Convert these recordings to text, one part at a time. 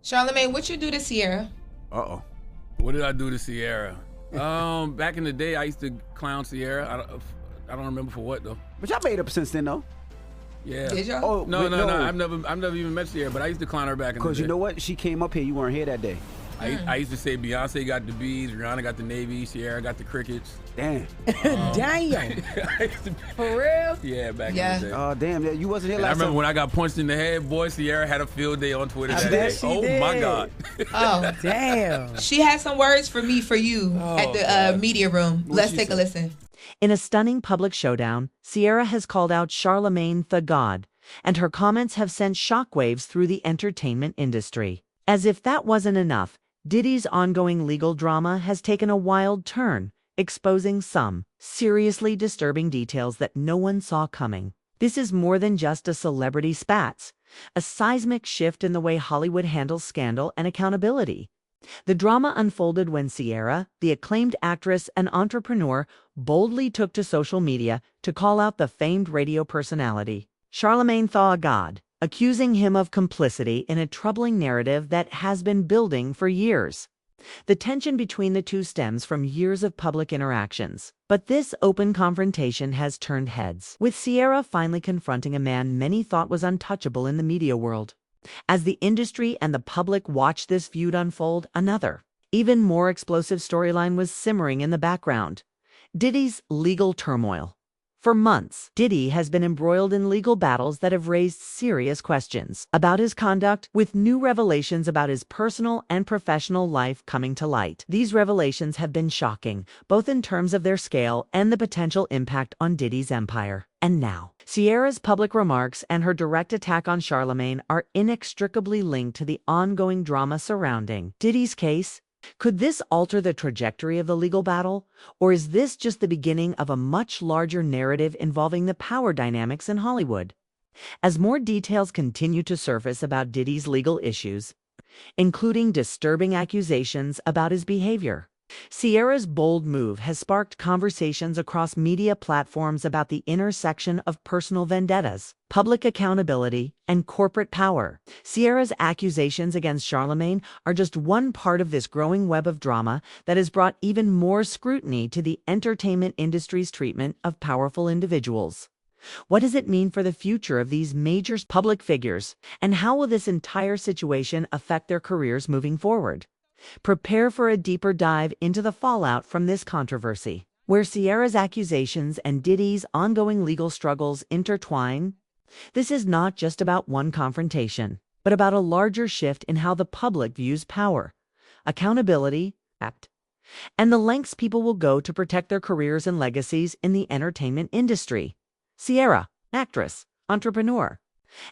Charlamagne, what you do to Ciara? Uh-oh. What did I do to Ciara? Back in the day, I used to clown Ciara. I don't remember for what, though. But y'all made up since then, though. Yeah. Did y'all? Oh, No. wait, I've never even met Ciara, but I used to clown her back in the day. Because you know what? She came up here. You weren't here that day. I used to say Beyonce got the bees, Rihanna got the navy, Ciara got the crickets. Damn. Damn. For real? Yeah, back Yeah. in the day. Oh, damn. You wasn't here And I last remember time. when I got punched in the head, boy, Ciara had a field day on Twitter that bet day. she Oh, did. my God. Oh, Damn. she had some words for me, for you, at the God. media room. Let's she take a say? listen. In a stunning public showdown, Ciara has called out Charlamagne Tha God, and her comments have sent shockwaves through the entertainment industry. As if that wasn't enough, Diddy's ongoing legal drama has taken a wild turn, exposing some seriously disturbing details that no one saw coming. This is more than just a celebrity spats, a seismic shift in the way Hollywood handles scandal and accountability. The drama unfolded when Ciara, the acclaimed actress and entrepreneur, boldly took to social media to call out the famed radio personality, Charlamagne Tha God, accusing him of complicity in a troubling narrative that has been building for years. The tension between the two stems from years of public interactions. But this open confrontation has turned heads, with Ciara finally confronting a man many thought was untouchable in the media world. As the industry and the public watched this feud unfold, another, even more explosive storyline was simmering in the background: Diddy's legal turmoil. For months, Diddy has been embroiled in legal battles that have raised serious questions about his conduct, with new revelations about his personal and professional life coming to light. These revelations have been shocking, both in terms of their scale and the potential impact on Diddy's empire. And now, Ciara's public remarks and her direct attack on Charlamagne are inextricably linked to the ongoing drama surrounding Diddy's case. Could this alter the trajectory of the legal battle, or is this just the beginning of a much larger narrative involving the power dynamics in Hollywood? As more details continue to surface about Diddy's legal issues, including disturbing accusations about his behavior, Ciara's bold move has sparked conversations across media platforms about the intersection of personal vendettas, public accountability, and corporate power. Ciara's accusations against Charlamagne are just one part of this growing web of drama that has brought even more scrutiny to the entertainment industry's treatment of powerful individuals. What does it mean for the future of these major public figures, and how will this entire situation affect their careers moving forward? Prepare for a deeper dive into the fallout from this controversy, where Ciara's accusations and Diddy's ongoing legal struggles intertwine. This is not just about one confrontation, but about a larger shift in how the public views power, accountability, and the lengths people will go to protect their careers and legacies in the entertainment industry. Ciara, actress, entrepreneur,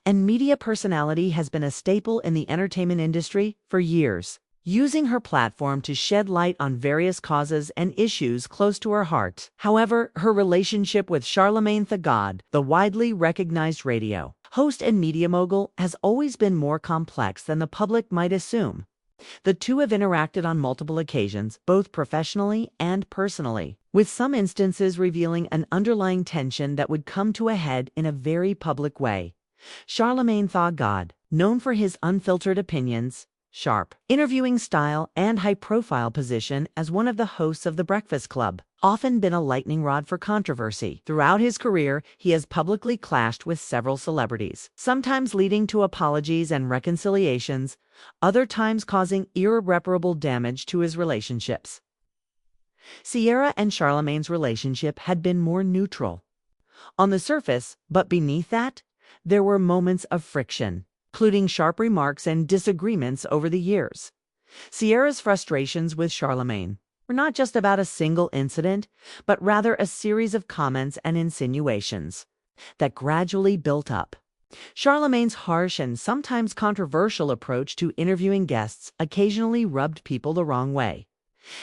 and media personality, has been a staple in the entertainment industry for years, using her platform to shed light on various causes and issues close to her heart. However, her relationship with Charlamagne Tha God, the widely recognized radio host and media mogul, has always been more complex than the public might assume. The two have interacted on multiple occasions, both professionally and personally, with some instances revealing an underlying tension that would come to a head in a very public way. Charlamagne Tha God, known for his unfiltered opinions, sharp interviewing style, and high-profile position as one of the hosts of The Breakfast Club, often been a lightning rod for controversy. Throughout his career, he has publicly clashed with several celebrities, sometimes leading to apologies and reconciliations, other times causing irreparable damage to his relationships. Ciara and Charlamagne's relationship had been more neutral on the surface, but beneath that, there were moments of friction, including sharp remarks and disagreements over the years. Ciara's frustrations with Charlamagne were not just about a single incident, but rather a series of comments and insinuations that gradually built up. Charlamagne's harsh and sometimes controversial approach to interviewing guests occasionally rubbed people the wrong way,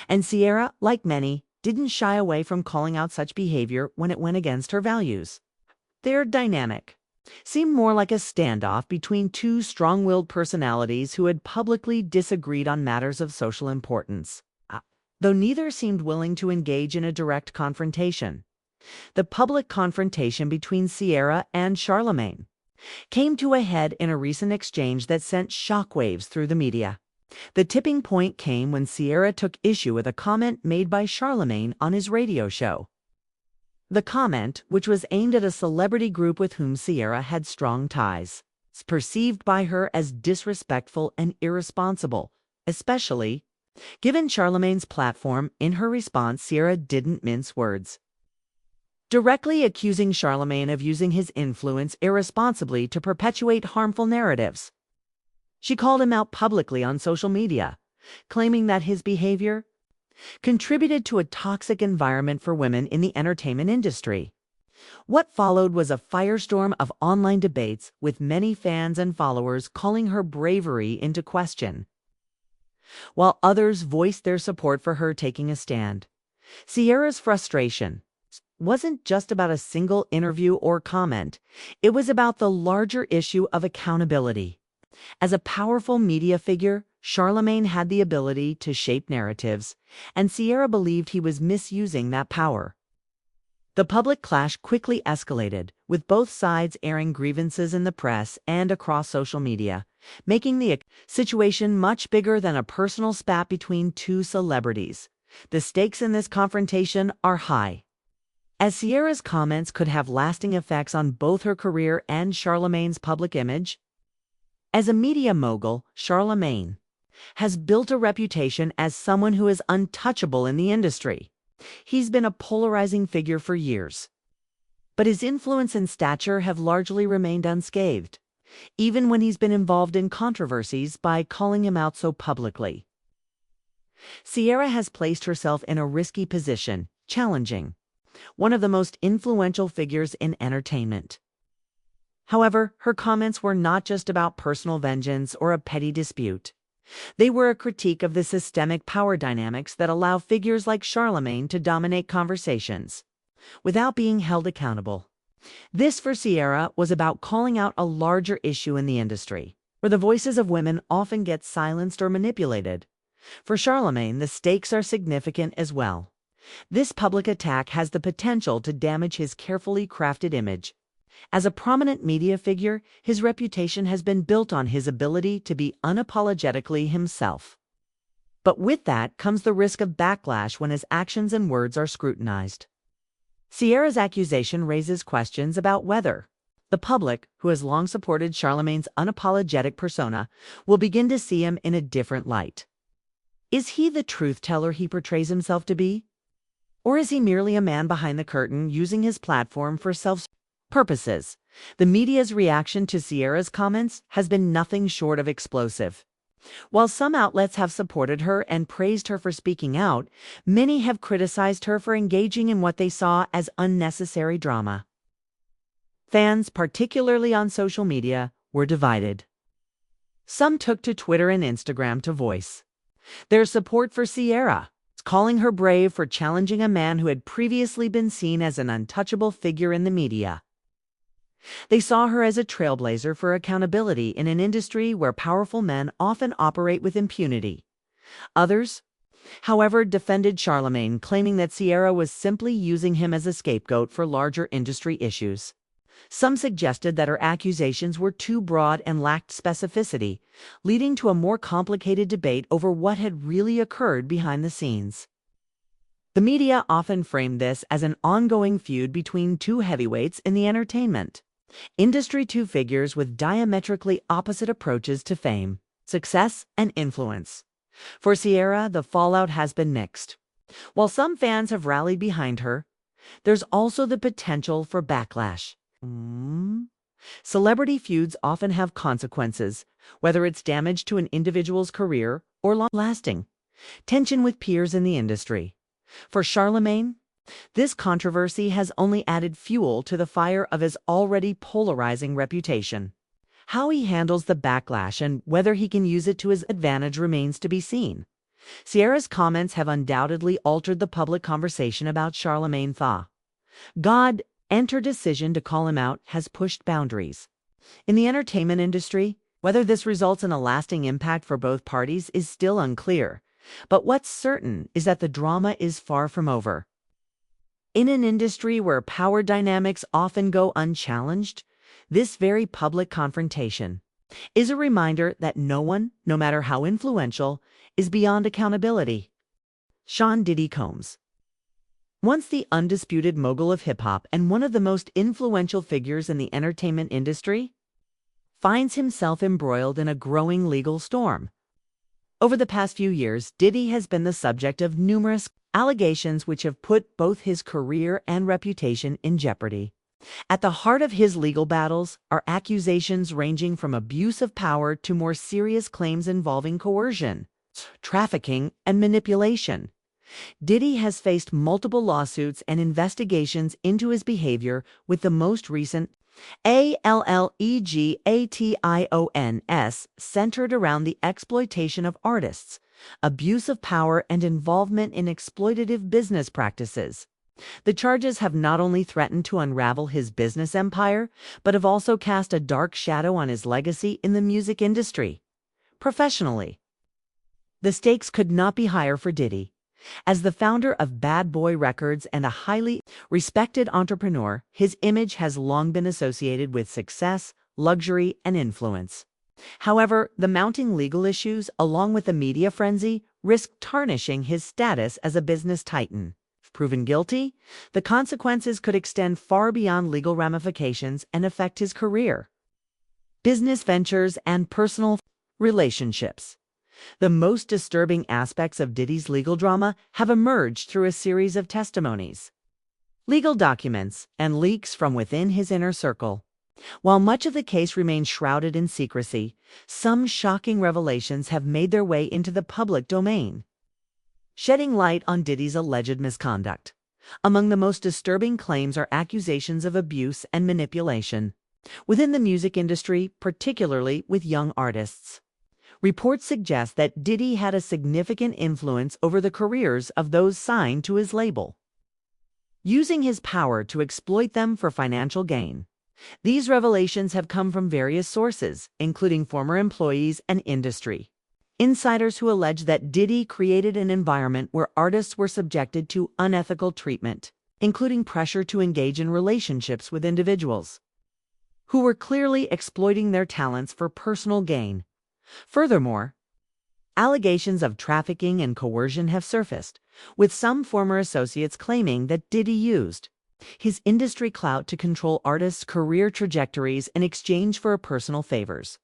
and Ciara, like many, didn't shy away from calling out such behavior when it went against her values. Their dynamic seemed more like a standoff between two strong-willed personalities who had publicly disagreed on matters of social importance, though neither seemed willing to engage in a direct confrontation. The public confrontation between Ciara and Charlamagne came to a head in a recent exchange that sent shockwaves through the media. The tipping point came when Ciara took issue with a comment made by Charlamagne on his radio show. The comment, which was aimed at a celebrity group with whom Ciara had strong ties, was perceived by her as disrespectful and irresponsible, especially given Charlamagne's platform. In her response, Ciara didn't mince words, directly accusing Charlamagne of using his influence irresponsibly to perpetuate harmful narratives. She called him out publicly on social media, claiming that his behavior contributed to a toxic environment for women in the entertainment industry. What followed was a firestorm of online debates, with many fans and followers calling her bravery into question, while others voiced their support for her taking a stand. Ciara's frustration wasn't just about a single interview or comment. It was about the larger issue of accountability. As a powerful media figure, Charlamagne had the ability to shape narratives, and Ciara believed he was misusing that power. The public clash quickly escalated, with both sides airing grievances in the press and across social media, making the situation much bigger than a personal spat between two celebrities. The stakes in this confrontation are high, as Ciara's comments could have lasting effects on both her career and Charlamagne's public image. As a media mogul, Charlamagne has built a reputation as someone who is untouchable in the industry. He's been a polarizing figure for years, but his influence and stature have largely remained unscathed, even when he's been involved in controversies by calling him out so publicly. Ciara has placed herself in a risky position, challenging one of the most influential figures in entertainment. However, her comments were not just about personal vengeance or a petty dispute. They were a critique of the systemic power dynamics that allow figures like Charlamagne to dominate conversations without being held accountable. This, for Ciara, was about calling out a larger issue in the industry, where the voices of women often get silenced or manipulated. For Charlamagne, the stakes are significant as well. This public attack has the potential to damage his carefully crafted image. As a prominent media figure, his reputation has been built on his ability to be unapologetically himself. But with that comes the risk of backlash when his actions and words are scrutinized. Ciara's accusation raises questions about whether the public, who has long supported Charlamagne's unapologetic persona, will begin to see him in a different light. Is he the truth-teller he portrays himself to be? Or is he merely a man behind the curtain using his platform for self-purposes? The media's reaction to Ciara's comments has been nothing short of explosive. While some outlets have supported her and praised her for speaking out, many have criticized her for engaging in what they saw as unnecessary drama. Fans, particularly on social media, were divided. Some took to Twitter and Instagram to voice their support for Ciara, calling her brave for challenging a man who had previously been seen as an untouchable figure in the media. They saw her as a trailblazer for accountability in an industry where powerful men often operate with impunity. Others, however, defended Charlamagne, claiming that Ciara was simply using him as a scapegoat for larger industry issues. Some suggested that her accusations were too broad and lacked specificity, leading to a more complicated debate over what had really occurred behind the scenes. The media often framed this as an ongoing feud between two heavyweights in the entertainment industry, two figures with diametrically opposite approaches to fame, success, and influence. For Ciara, the fallout has been mixed. While some fans have rallied behind her, there's also the potential for backlash. Celebrity feuds often have consequences, whether it's damage to an individual's career or long-lasting tension with peers in the industry. For Charlamagne, this controversy has only added fuel to the fire of his already polarizing reputation. How he handles the backlash and whether he can use it to his advantage remains to be seen. Ciara's comments have undoubtedly altered the public conversation about Charlamagne Tha God, and her decision to call him out has pushed boundaries. In the entertainment industry, whether this results in a lasting impact for both parties is still unclear, but what's certain is that the drama is far from over. In an industry where power dynamics often go unchallenged, This very public confrontation is a reminder that no one, no matter how influential, is beyond accountability. Sean Diddy Combs. Once the undisputed mogul of hip-hop and one of the most influential figures in the entertainment industry, finds himself embroiled in a growing legal storm. Over the past few years, Diddy has been the subject of numerous allegations which have put both his career and reputation in jeopardy. At the heart of his legal battles are accusations ranging from abuse of power to more serious claims involving coercion, trafficking, and manipulation. Diddy has faced multiple lawsuits and investigations into his behavior, with the most recent allegations centered around the exploitation of artists, abuse of power, and involvement in exploitative business practices. The charges have not only threatened to unravel his business empire, but have also cast a dark shadow on his legacy in the music industry. Professionally, the stakes could not be higher for Diddy. As the founder of Bad Boy Records and a highly respected entrepreneur, his image has long been associated with success, luxury, and influence. However, the mounting legal issues, along with the media frenzy, risk tarnishing his status as a business titan. If proven guilty, the consequences could extend far beyond legal ramifications and affect his career, business ventures, and personal relationships. The most disturbing aspects of Diddy's legal drama have emerged through a series of testimonies, legal documents, and leaks from within his inner circle. While much of the case remains shrouded in secrecy, some shocking revelations have made their way into the public domain, shedding light on Diddy's alleged misconduct. Among the most disturbing claims are accusations of abuse and manipulation within the music industry, particularly with young artists. Reports suggest that Diddy had a significant influence over the careers of those signed to his label, using his power to exploit them for financial gain. These revelations have come from various sources, including former employees and industry insiders who allege that Diddy created an environment where artists were subjected to unethical treatment, including pressure to engage in relationships with individuals who were clearly exploiting their talents for personal gain. Furthermore, allegations of trafficking and coercion have surfaced, with some former associates claiming that Diddy used his industry clout to control artists' career trajectories in exchange for personal favors.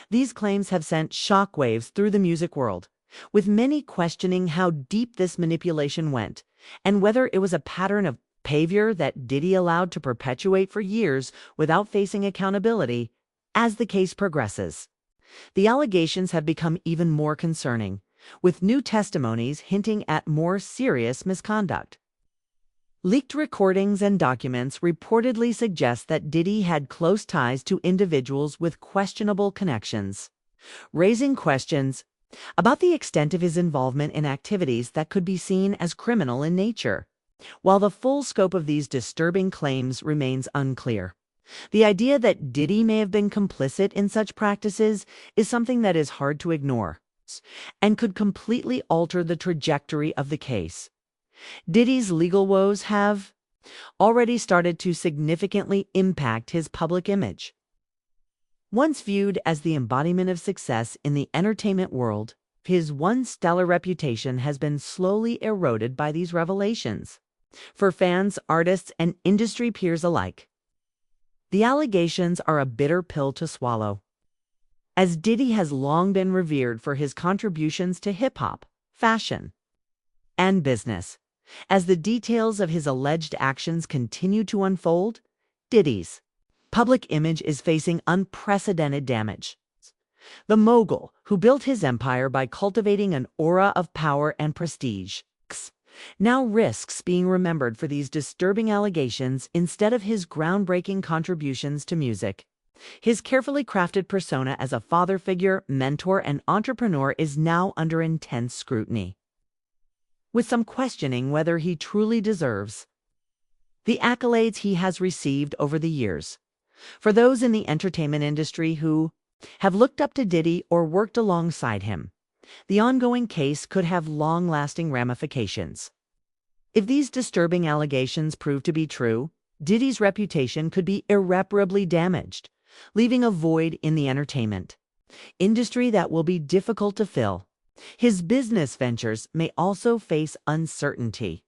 These claims have sent shockwaves through the music world, with many questioning how deep this manipulation went and whether it was a pattern of behavior that Diddy allowed to perpetuate for years without facing accountability. As the case progresses, the allegations have become even more concerning, with new testimonies hinting at more serious misconduct. Leaked recordings and documents reportedly suggest that Diddy had close ties to individuals with questionable connections, raising questions about the extent of his involvement in activities that could be seen as criminal in nature. While the full scope of these disturbing claims remains unclear, the idea that Diddy may have been complicit in such practices is something that is hard to ignore and could completely alter the trajectory of the case. Diddy's legal woes have already started to significantly impact his public image. Once viewed as the embodiment of success in the entertainment world, his once stellar reputation has been slowly eroded by these revelations. For fans, artists, and industry peers alike, the allegations are a bitter pill to swallow, as Diddy has long been revered for his contributions to hip-hop, fashion, and business. As the details of his alleged actions continue to unfold, Diddy's public image is facing unprecedented damage. The mogul, who built his empire by cultivating an aura of power and prestige, now risks being remembered for these disturbing allegations instead of his groundbreaking contributions to music. His carefully crafted persona as a father figure, mentor, and entrepreneur is now under intense scrutiny, with some questioning whether he truly deserves the accolades he has received over the years. For those in the entertainment industry who have looked up to Diddy or worked alongside him, the ongoing case could have long-lasting ramifications. If these disturbing allegations prove to be true, Diddy's reputation could be irreparably damaged, leaving a void in the entertainment industry that will be difficult to fill. His business ventures may also face uncertainty,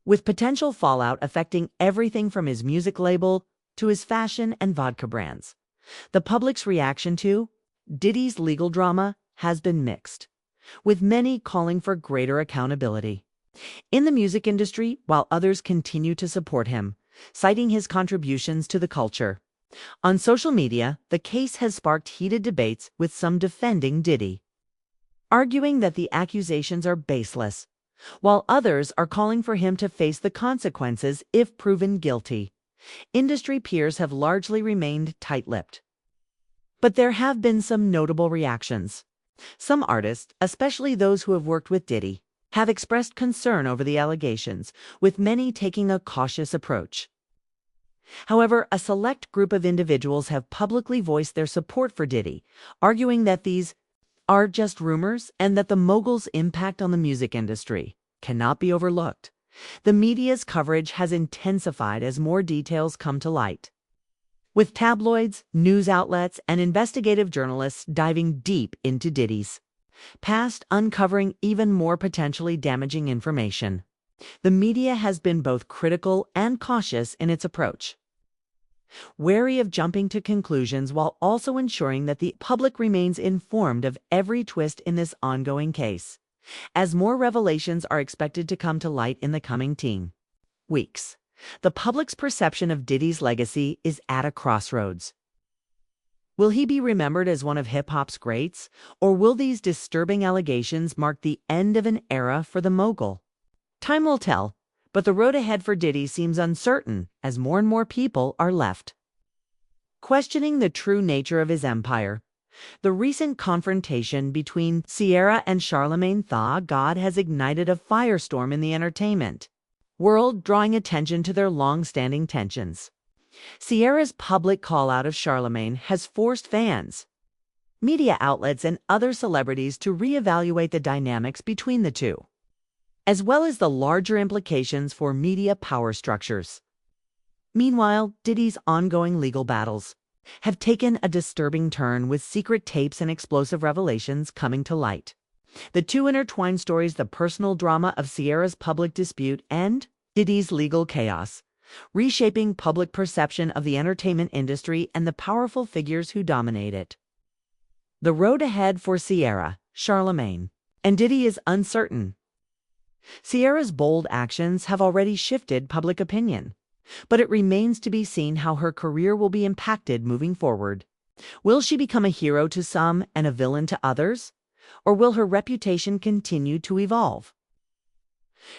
with potential fallout affecting everything from his music label to his fashion and vodka brands. The public's reaction to Diddy's legal drama has been mixed, with many calling for greater accountability in the music industry, while others continue to support him, citing his contributions to the culture. On social media, the case has sparked heated debates, with some defending Diddy, arguing that the accusations are baseless, while others are calling for him to face the consequences if proven guilty. Industry peers have largely remained tight-lipped, but there have been some notable reactions. Some artists, especially those who have worked with Diddy, have expressed concern over the allegations, with many taking a cautious approach. However, a select group of individuals have publicly voiced their support for Diddy, arguing that these are just rumors and that the mogul's impact on the music industry cannot be overlooked. The media's coverage has intensified as more details come to light, with tabloids, news outlets, and investigative journalists diving deep into Diddy's past, uncovering even more potentially damaging information. The media has been both critical and cautious in its approach, wary of jumping to conclusions while also ensuring that the public remains informed of every twist in this ongoing case, as more revelations are expected to come to light in the coming weeks. The public's perception of Diddy's legacy is at a crossroads. Will he be remembered as one of hip-hop's greats, or will these disturbing allegations mark the end of an era for the mogul? Time will tell, but the road ahead for Diddy seems uncertain as more and more people are left questioning the true nature of his empire. The recent confrontation between Ciara and Charlamagne Tha God has ignited a firestorm in the entertainment world, drawing attention to their long-standing tensions. Ciara's public call-out of Charlamagne has forced fans, media outlets, and other celebrities to reevaluate the dynamics between the two, as well as the larger implications for media power structures. Meanwhile, Diddy's ongoing legal battles have taken a disturbing turn, with secret tapes and explosive revelations coming to light. The two intertwined stories: the personal drama of Ciara's public dispute and Diddy's legal chaos, reshaping public perception of the entertainment industry and the powerful figures who dominate it. The road ahead for Ciara, Charlamagne, and Diddy is uncertain. Ciara's bold actions have already shifted public opinion, but it remains to be seen how her career will be impacted moving forward. Will she become a hero to some and a villain to others, or will her reputation continue to evolve?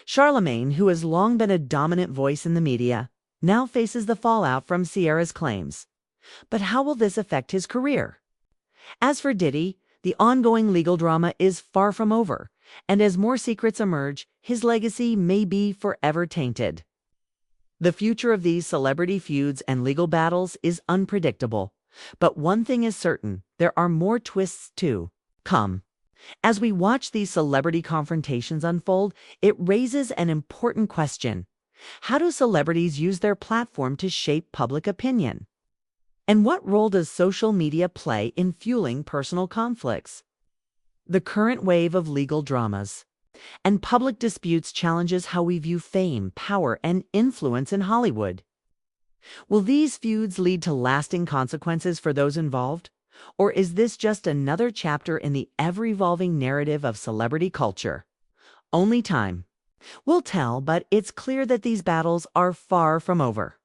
Charlamagne, who has long been a dominant voice in the media, now faces the fallout from Ciara's claims. But how will this affect his career? As for Diddy, the ongoing legal drama is far from over, and as more secrets emerge, his legacy may be forever tainted. The future of these celebrity feuds and legal battles is unpredictable, but one thing is certain: there are more twists to come. As we watch these celebrity confrontations unfold, it raises an important question. How do celebrities use their platform to shape public opinion? And what role does social media play in fueling personal conflicts? The current wave of legal dramas and public disputes challenges how we view fame, power, and influence in Hollywood. Will these feuds lead to lasting consequences for those involved? Or is this just another chapter in the ever-evolving narrative of celebrity culture? Only time will tell, but it's clear that these battles are far from over.